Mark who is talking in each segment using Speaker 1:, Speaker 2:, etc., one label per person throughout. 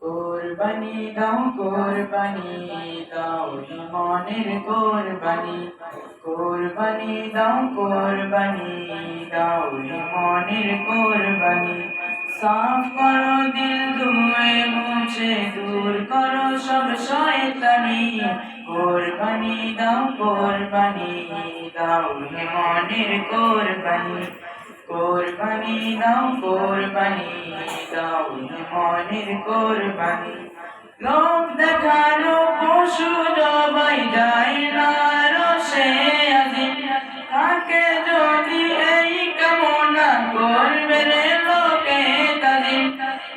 Speaker 1: কোরবানি দাও ইমানের কোরবানি, কোরবানি দাও ইমানের কোরবানি। সাফ করো দিল ধুয়ে মুছে, দূর করো সব শয়তানি। কোরবানি দাও ইমানের কোরবানি, কোরবানি দাও ইমানের কোরবানি। লোক দেখানো পশু জবাই যায় না রোষে আজিম, তাকে যদি এই কামনা করবে রে লোকে তাজিম।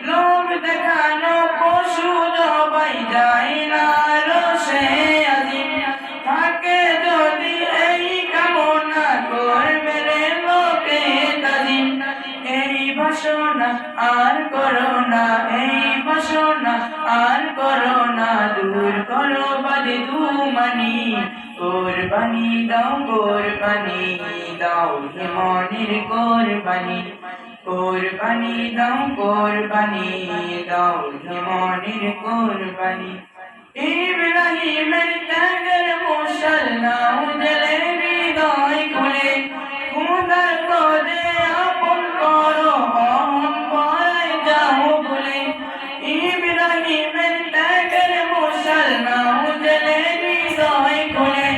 Speaker 1: লোক দেখানো পশু জবাই যায় না রোষে আজিম, তাকে যদি এই কামনা করবে রে লোকে তাজিম। এই বাসনা আর করো না, এই বাসনা আর করো না, দূর করো বাদে দুমানি। কোরবানি দাও ইমানের কোরবানি, কোরবানি দাও ইমানের কোরবানি। ইব্রাহিমের ত্যাগের মশাল নাও জেলে হৃদয় খুলে, খোদার পদে আপন করো অহং পরায় যাও ভুলে। ইব্রাহিমের ত্যাগের মশাল নাও জেলে হৃদয় খুলে,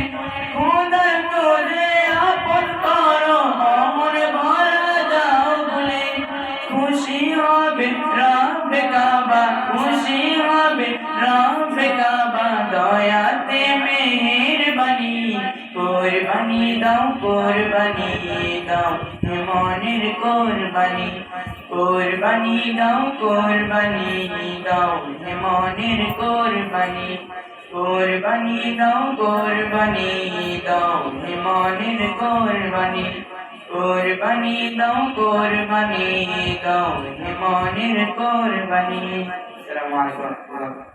Speaker 1: খোদার পদে আপন করো অহং ভরা যাও ভুলে। খুশি হবে রব্বে কাবা, খুশি হবে রব্বে কাবা, দয়াতে মেহেরবানি। কোরবানি দাও ইমানের কোরবানি, কোরবানি দাও ইমানের কোরবানি। কোরবানি দাও ইমানের কোরবানি, কোরবানি দাও ইমানের কোরবানি। আসসালামু আলাইকুম।